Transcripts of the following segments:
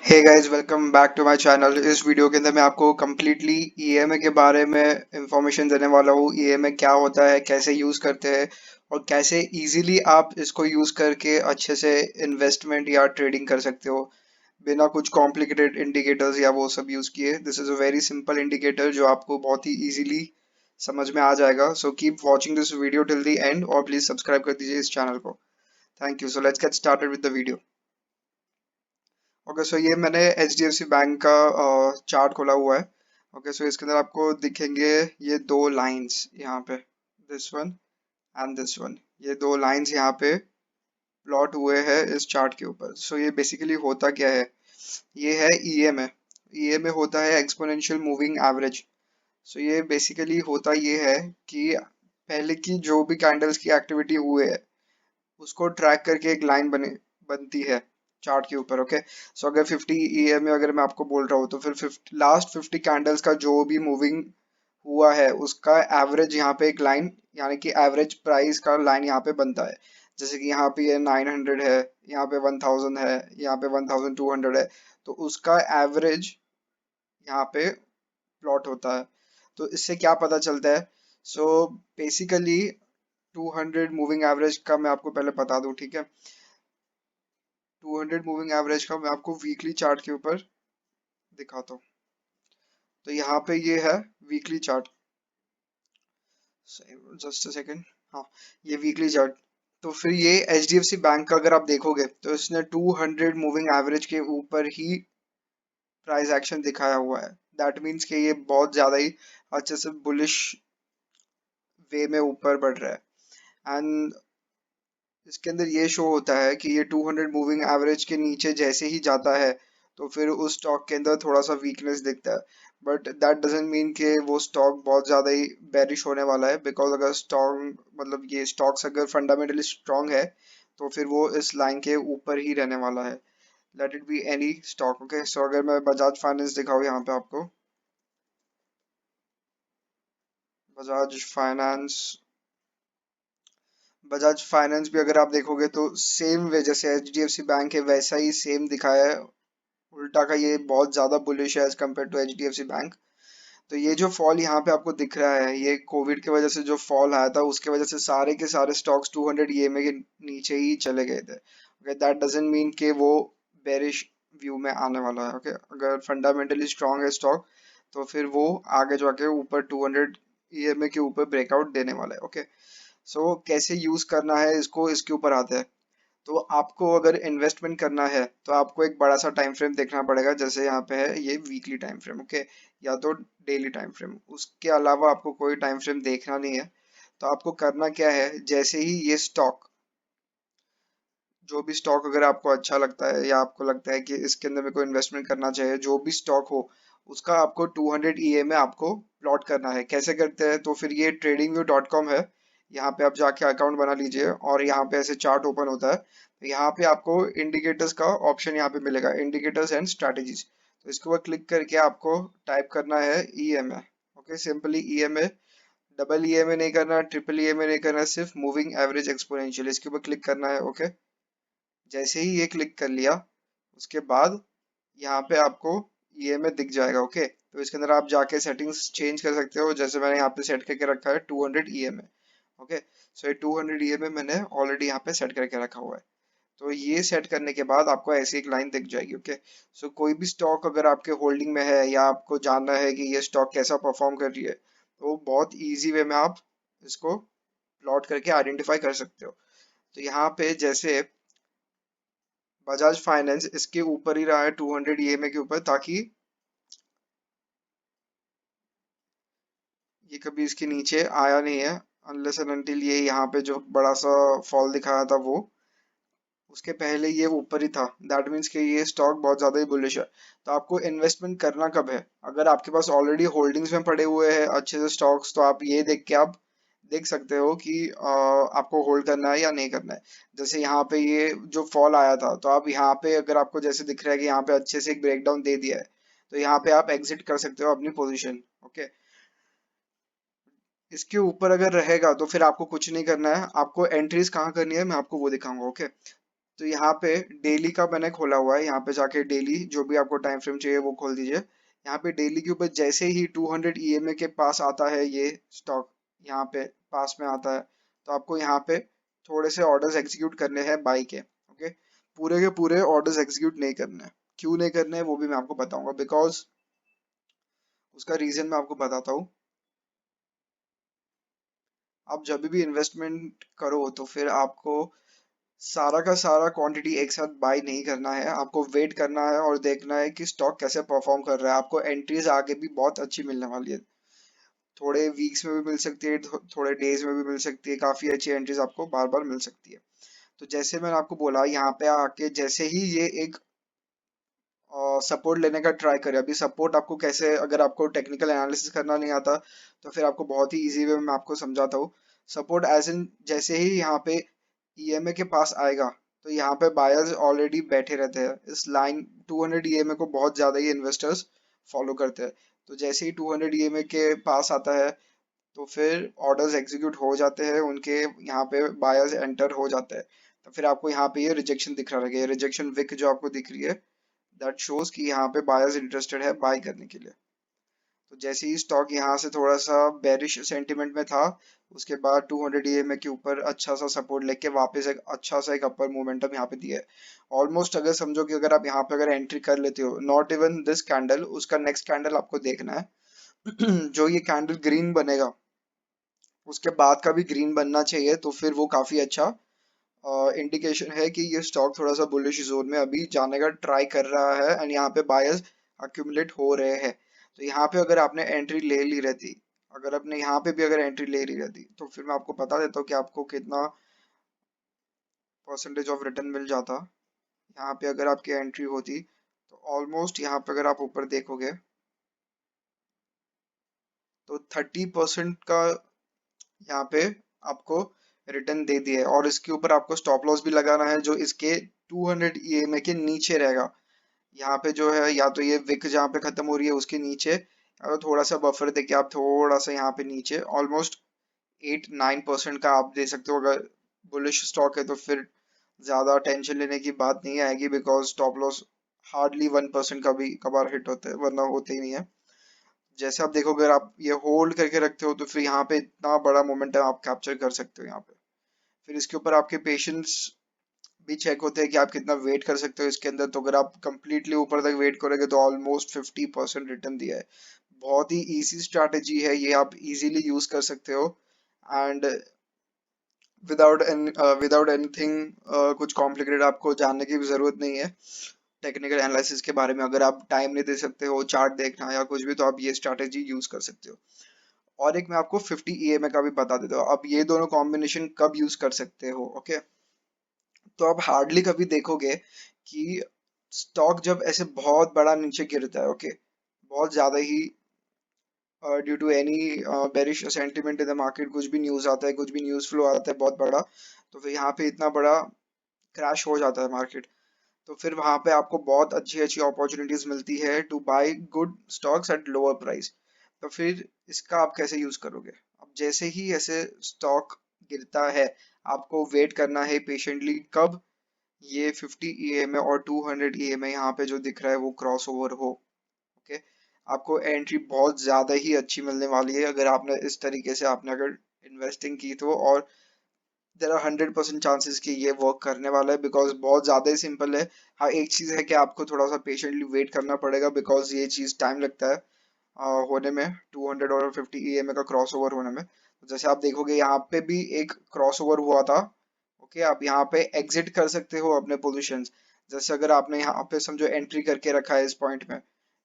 Hey guys, welcome back to my channel. इस video के अंदर मैं आपको कम्प्लीटली ईएमआई के बारे में इंफॉर्मेशन देने वाला हूँ। ईएमआई क्या होता है, कैसे यूज़ करते हैं और कैसे इजीली आप इसको यूज़ करके अच्छे से इन्वेस्टमेंट या ट्रेडिंग कर सकते हो बिना कुछ कॉम्प्लिकेटेड इंडिकेटर्स या वो सब यूज़ किए। This is a very simple indicator जो आपको बहुत ही इजीली समझ में आ जाएगा। So keep watching this video till the end और प्लीज़ सब्सक्राइब कर दीजिए इस चैनल को। Thank you. So let's get started with the video. Okay, so ये मैंने H D F C bank का चार्ट खोला हुआ है। ओके, सो इसके अंदर आपको दिखेंगे ये दो लाइंस यहाँ पे, this one and this one. ये दो लाइंस यहाँ पे प्लॉट हुए हैं इस चार्ट के ऊपर। सो ये बेसिकली होता क्या है, ये है ईएमए। ईएमए होता है एक्सपोनेंशियल मूविंग एवरेज। सो ये बेसिकली होता ये है कि पहले की जो भी कैंडल्स की एक्टिविटी हुए है उसको ट्रैक करके एक लाइन बनती है चार्ट के ऊपर। ओके, सो अगर 50 ईएमए अगर मैं आपको बोल रहा हूँ तो फिर लास्ट 50 कैंडल्स का जो भी मूविंग हुआ है उसका एवरेज यहाँ पे एक लाइन, यानी कि एवरेज प्राइस का लाइन यहाँ पे बनता है। जैसे कि यहाँ पे ये 900 है, यहाँ पे 1000 है, यहाँ पे 1200 है, तो उसका एवरेज यहाँ पे प्लॉट होता है। तो इससे क्या पता चलता है, सो बेसिकली 200 मूविंग एवरेज का मैं आपको पहले बता दूं, ठीक है। 200 मूविंग एवरेज का मैं आपको वीकली चार्ट के ऊपर दिखाता हूँ। तो यहाँ पे ये है weekly chart. Just a second. हाँ, ये वीकली चार्ट। तो फिर ये H D F C bank का अगर आप देखोगे तो इसने 200 मूविंग एवरेज के ऊपर ही प्राइस एक्शन दिखाया हुआ है। दैट मीन्स कि ये बहुत ज्यादा ही अच्छे से बुलिश वे में ऊपर बढ़ रहा है। एंड इसके अंदर ये शो होता है कि ये 200 मूविंग एवरेज के नीचे जैसे ही जाता है तो फिर उस स्टॉक के अंदर थोड़ा सा वीकनेस दिखता है। बट दैट डजंट मीन कि वो स्टॉक बहुत ज़्यादा ही बेरिश होने वाला है, बिकॉज अगर स्टॉक मतलब ये स्टॉक्स अगर फंडामेंटली स्ट्रांग है तो फिर वो इस लाइन के ऊपर ही रहने वाला है। Let it be any stock. Okay, so अगर मैं बजाज फाइनेंस दिखाऊँ यहाँ पे आपको, बजाज फाइनेंस, बजाज फाइनेंस भी अगर आप देखोगे तो सेम वे जैसे H D F C bank है वैसा ही सेम दिखाया है। उल्टा का ये बहुत ज्यादा बुलिश है as compare to H D F C bank. तो ये जो फॉल यहाँ पे आपको दिख रहा है ये कोविड की वजह से जो फॉल आया था उसके वजह से सारे के सारे स्टॉक्स 200 ईएमए के नीचे ही चले गए थे। ओके, दैट डजंट मीन कि वो बेरिश व्यू में आने वाला है। ओके, अगर फंडामेंटली स्ट्रांग है स्टॉक तो फिर वो आगे जाके ऊपर 200 ईएमए के ऊपर ब्रेकआउट देने वाला है। ओके, सो कैसे यूज करना है इसको, इसके ऊपर आते हैं। तो आपको अगर इन्वेस्टमेंट करना है तो आपको एक बड़ा सा टाइम फ्रेम देखना पड़ेगा, जैसे यहाँ पे है ये वीकली टाइम फ्रेम। ओके, या तो डेली टाइम फ्रेम, उसके अलावा आपको कोई टाइम फ्रेम देखना नहीं है। तो आपको करना क्या है, जैसे ही ये स्टॉक, जो भी स्टॉक अगर आपको अच्छा लगता है या आपको लगता है कि इसके अंदर मेरे को इन्वेस्टमेंट करना चाहिए, जो भी स्टॉक हो उसका आपको 200 ईए में आपको प्लॉट करना है। कैसे करते हैं, तो फिर ये tradingview.com है, यहाँ पे आप जाके अकाउंट बना लीजिए और यहाँ पे ऐसे चार्ट ओपन होता है। तो यहाँ पे आपको इंडिकेटर्स का ऑप्शन यहाँ पे मिलेगा, इंडिकेटर्स एंड स्ट्रैटेजीज। तो इसके ऊपर क्लिक करके आपको टाइप करना है EMA. Okay, simply EMA, double EMA नहीं करना, ट्रिपल ईएमए नहीं करना, सिर्फ मूविंग एवरेज एक्सपोनेंशियल, इसके ऊपर क्लिक करना है। ओके, जैसे ही ये क्लिक कर लिया उसके बाद यहाँ पे आपको ईएमए दिख जाएगा। ओके, तो इसके अंदर आप जाके सेटिंग्स चेंज कर सकते हो, जैसे मैंने यहाँ पे सेट करके रखा है 200 ईएमए। ओके, सो ये 200 ईएमए मैंने ऑलरेडी यहाँ पे सेट करके रखा हुआ है। तो ये सेट करने के बाद आपको ऐसी एक लाइन दिख जाएगी। ओके, सो कोई भी स्टॉक अगर आपके होल्डिंग में है या आपको जानना है कि ये स्टॉक कैसा परफॉर्म कर रही है तो बहुत इजी वे में आप इसको प्लॉट करके आइडेंटिफाई कर सकते हो। तो यहाँ पे जैसे बजाज फाइनेंस इसके ऊपर ही रहा है 200 ईएमए के ऊपर, ताकि ये कभी इसके नीचे आया नहीं है अनलेस एंड अनटिल ये यहाँ पे जो बड़ा सा फॉल दिखाया था वो, उसके पहले ये ऊपर ही था। दैट मीन्स कि ये स्टॉक बहुत ज्यादा ही बुलिश है। तो आपको इन्वेस्टमेंट करना कब है, अगर आपके पास ऑलरेडी होल्डिंग्स में पड़े हुए हैं अच्छे से स्टॉक्स, तो आप ये देख के आप देख सकते हो कि आपको होल्ड करना है या नहीं करना है। जैसे यहाँ पे ये जो फॉल आया था तो आप यहाँ पे अगर आपको जैसे दिख रहा है कि यहाँ पे अच्छे से एक ब्रेकडाउन दे दिया है तो यहाँ पे आप एग्जिट कर सकते हो अपनी पोजीशन। ओके, इसके ऊपर अगर रहेगा तो फिर आपको कुछ नहीं करना है, आपको एंट्रीज कहाँ करनी है मैं आपको वो दिखाऊंगा। ओके, तो यहाँ पे डेली का मैंने खोला हुआ है, यहाँ पे जाके डेली जो भी आपको टाइम फ्रेम चाहिए वो खोल दीजिए। यहाँ पे डेली के ऊपर जैसे ही 200 ईएमए के पास आता है ये स्टॉक, यहाँ पे पास में आता है, तो आपको यहाँ पे थोड़े से ऑर्डर्स एग्जीक्यूट करने हैं बाई के। ओके, पूरे के पूरे ऑर्डर्स एग्जीक्यूट नहीं करने हैं। क्यों नहीं करने हैं वो भी मैं आपको बताऊंगा, बिकॉज उसका रीजन मैं आपको बताता हूँ। आप जब भी इन्वेस्टमेंट करो तो फिर आपको सारा का सारा क्वांटिटी एक साथ बाय नहीं करना है, आपको वेट करना है और देखना है कि स्टॉक कैसे परफॉर्म कर रहा है। आपको एंट्रीज आगे भी बहुत अच्छी मिलने वाली है, थोड़े वीक्स में भी मिल सकती है, थोड़े डेज में भी मिल सकती है, काफी अच्छी एंट्रीज आपको बार बार मिल सकती है। तो जैसे मैंने आपको बोला, यहाँ पे आके जैसे ही ये एक सपोर्ट लेने का ट्राई करें। अभी सपोर्ट आपको कैसे, अगर आपको टेक्निकल एनालिसिस करना नहीं आता तो फिर आपको बहुत ही इजी वे में मैं आपको समझाता हूँ। सपोर्ट एज इन जैसे ही यहाँ पे ईएमए के पास आएगा तो यहाँ पे बायर्स ऑलरेडी बैठे रहते हैं इस लाइन। 200 ईएमए को बहुत ज्यादा ही इन्वेस्टर्स फॉलो करते हैं। तो जैसे ही 200 ईएमए के पास आता है तो फिर ऑर्डर्स एग्जीक्यूट हो जाते हैं उनके, यहाँ पे बायर्स एंटर हो जाते हैं। तो फिर आपको यहाँ पे ये रिजेक्शन दिख रहा है, रिजेक्शन विक जो आपको दिख रही है, दैट शोज कि यहाँ पे बायर्स इंटरेस्टेड है बाय करने के लिए। तो जैसे ही स्टॉक यहाँ से थोड़ा सा बेरिश सेंटीमेंट में था, उसके बाद 200 ईएमए के ऊपर अच्छा सा सपोर्ट लेके वापस एक अच्छा सा एक अपर मोमेंटम यहाँ पे दिया है। ऑलमोस्ट अगर समझो कि अगर आप यहाँ पे अगर एंट्री कर लेते हो, नॉट इवन दिस कैंडल, उसका नेक्स्ट कैंडल आपको देखना है जो ये कैंडल ग्रीन बनेगा उसके बाद का भी ग्रीन बनना चाहिए, तो फिर वो काफी अच्छा इंडिकेशन है कि ये स्टॉक थोड़ा सा बुलिश जोन में अभी जाने का ट्राई कर रहा है एंड यहाँ पे बायर्स अक्यूमुलेट हो रहे हैं। तो यहाँ पे अगर आपने एंट्री ले ली रहती, अगर आपने यहाँ पे भी अगर एंट्री ले ली रहती तो फिर मैं आपको बता देता हूँ कि आपको कितना परसेंटेज ऑफ रिटर्न मिल जाता। यहाँ पे अगर आपकी एंट्री होती तो ऑलमोस्ट यहाँ पे अगर आप ऊपर देखोगे तो 30% का यहाँ पे आपको रिटर्न दे दिया है, और इसके ऊपर आपको स्टॉप लॉस भी लगाना है जो इसके 200 ईएमए के नीचे रहेगा। यहाँ पे जो है या तो ये विक जहाँ पे खत्म हो रही है उसके नीचे, और थोड़ा सा बफर देके आप थोड़ा सा यहाँ पे नीचे ऑलमोस्ट 8-9% का आप दे सकते हो। अगर बुलिश स्टॉक है तो फिर ज्यादा टेंशन लेने की बात नहीं आएगी, बिकॉज स्टॉप लॉस हार्डली 1% का भी कबार हिट होते हैं, वरना होते ही नहीं है। जैसे आप देखोगे अगर आप ये होल्ड करके रखते हो तो फिर यहाँ पे इतना बड़ा मोमेंटम आप कैप्चर कर सकते हो यहाँ पे। फिर इसके ऊपर आपके पेशेंस भी चेक होते हैं कि आप कितना वेट कर सकते हो इसके अंदर। तो अगर आप कंप्लीटली ऊपर तक वेट करोगे तो ऑलमोस्ट 50% रिटर्न दिया है। बहुत ही इजी स्ट्रैटेजी है ये, आप इजीली यूज कर सकते हो एंड विदाउट एनीथिंग कुछ कॉम्प्लिकेटेड आपको जानने की भी जरूरत नहीं है टेक्निकल एनालिसिस के बारे में। अगर आप टाइम नहीं दे सकते हो चार्ट देखना या कुछ भी, तो आप ये स्ट्रैटेजी यूज कर सकते हो। और एक मैं आपको 50 ईएमए का भी बता देता हूँ, अब ये दोनों कॉम्बिनेशन कब यूज कर सकते हो। ओके, तो आप हार्डली कभी देखोगे कि स्टॉक जब ऐसे बहुत बड़ा नीचे गिरता है, ओके, बहुत ज्यादा ही due to any bearish sentiment in the market, कुछ भी न्यूज आता है, कुछ भी न्यूज फ्लो आता है बहुत बड़ा, तो फिर यहाँ पे इतना बड़ा क्रैश हो जाता है मार्केट। तो फिर वहां पे आपको बहुत अच्छी अच्छी अपॉर्चुनिटीज मिलती है to buy good stocks at lower price. तो फिर इसका आप कैसे यूज करोगे? अब जैसे ही ऐसे स्टॉक गिरता है आपको वेट करना है पेशेंटली, कब ये 50 ईएमए और 200 ईएमए यहाँ पे जो दिख रहा है वो क्रॉस ओवर हो। ओके, आपको एंट्री बहुत ज्यादा ही अच्छी मिलने वाली है अगर आपने इस तरीके से आपने अगर इन्वेस्टिंग की तो। और देर आर 100% चांसेस कि ये वर्क करने वाला है, बिकॉज बहुत ज्यादा ही सिंपल है। हाँ, एक चीज है कि आपको थोड़ा सा पेशेंटली वेट करना पड़ेगा, बिकॉज ये चीज टाइम लगता है होने में, 200 और 50 ईएमए का क्रॉस ओवर होने में। तो जैसे आप देखोगे यहाँ पे भी एक क्रॉस ओवर हुआ था। ओके, आप यहाँ पे एग्जिट कर सकते हो अपने पोजीशंस। जैसे अगर आपने यहाँ पे समझो एंट्री करके रखा है इस पॉइंट में,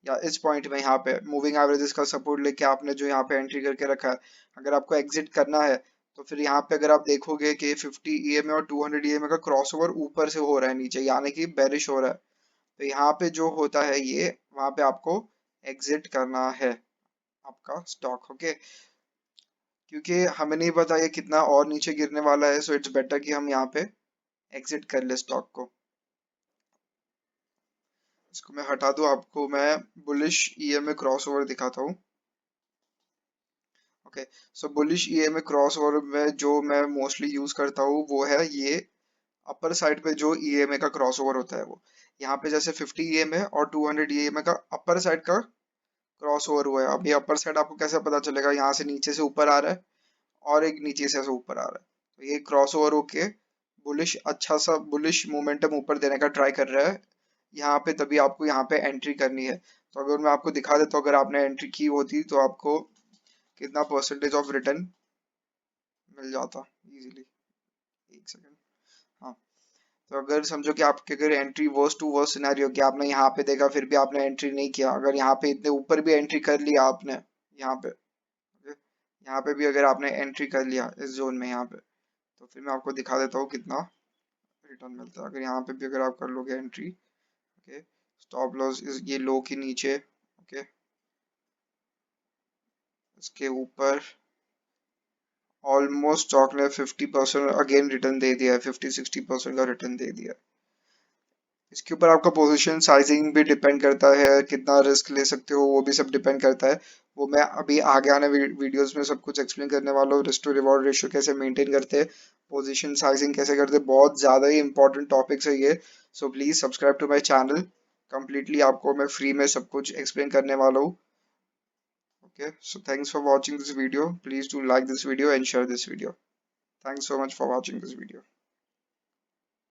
या इस पॉइंट में यहाँ पे मूविंग एवरेजेस का सपोर्ट लेके आपने जो यहाँ पे एंट्री करके रखा है, अगर आपको एग्जिट करना है तो फिर यहाँ पे अगर आप देखोगे कि 50 ईएमए और 200 ईएमए का क्रॉस ओवर ऊपर से हो रहा है नीचे, यानी कि बेरिश हो रहा है, तो यहाँ पे जो होता है ये वहां पे आपको एग्जिट करना है आपका स्टॉक। ओके, क्योंकि हमें नहीं पता ये कितना और नीचे गिरने वाला है, सो इट्स बेटर कि हम यहाँ पे एग्जिट कर ले स्टॉक को। इसको मैं हटा दूं, आपको मैं बुलिश ईएमए क्रॉस ओवर दिखाता हूँ। ओके, सो बुलिश ईएमए क्रॉस ओवर में जो मैं मोस्टली यूज करता हूँ वो है ये अपर साइड पे जो ईएमए का क्रॉस ओवर होता है वो यहाँ पे जैसे 50 ईएमए और 200 ईएमए का अपर साइड का क्रॉस ओवर हुआ है। अब ये अपर साइड आपको कैसे पता चलेगा, यहाँ से नीचे से ऊपर आ रहा है और एक नीचे से ऐसे ऊपर आ रहा है, तो ये क्रॉस ओवर होके बुलिश, अच्छा सा बुलिश मोमेंटम ऊपर देने का ट्राई कर रहा है यहाँ पे, तभी आपको यहाँ पे एंट्री करनी है। तो अगर मैं आपको दिखा देता हूँ, अगर आपने एंट्री की होती तो आपको कितना परसेंटेज ऑफ रिटर्न मिल जाता इजीली। एक सेकंड। हाँ, तो अगर समझो कि आपके अगर entry worst to worst scenario कि आपने यहाँ पे देखा फिर भी आपने एंट्री नहीं किया, अगर यहाँ पे इतने ऊपर भी एंट्री कर लिया आपने, यहाँ पे okay? यहाँ पे भी अगर आपने एंट्री कर लिया इस जोन में यहाँ पे, तो फिर मैं आपको दिखा देता हूँ कितना रिटर्न मिलता है। अगर यहाँ पे भी अगर आप कर लोगे एंट्री, ओके, स्टॉप लॉस इस ये लो के नीचे, ओके, इसके ऊपर ऑलमोस्ट स्टॉक ने 50% अगेन रिटर्न दे दिया है, 50-60% का रिटर्न दे दिया है। इसके ऊपर आपका पोजीशन साइजिंग भी डिपेंड करता है, कितना रिस्क ले सकते हो वो भी सब डिपेंड करता है। वो मैं अभी आगे आने वीडियोस में सब कुछ एक्सप्लेन करने वाला हूँ, रिस्क टू रिवॉर्ड रेशियो कैसे मेंटेन करते हैं, पोजीशन साइजिंग कैसे करते हैं, बहुत ज़्यादा ही इंपॉर्टेंट टॉपिक्स है ये। So please subscribe to my channel, completely आपको मैं फ्री में सब कुछ एक्सप्लेन करने वाला हूँ। Okay, so thanks for watching this video, please do like this video and share this video. Thanks so much for watching this video.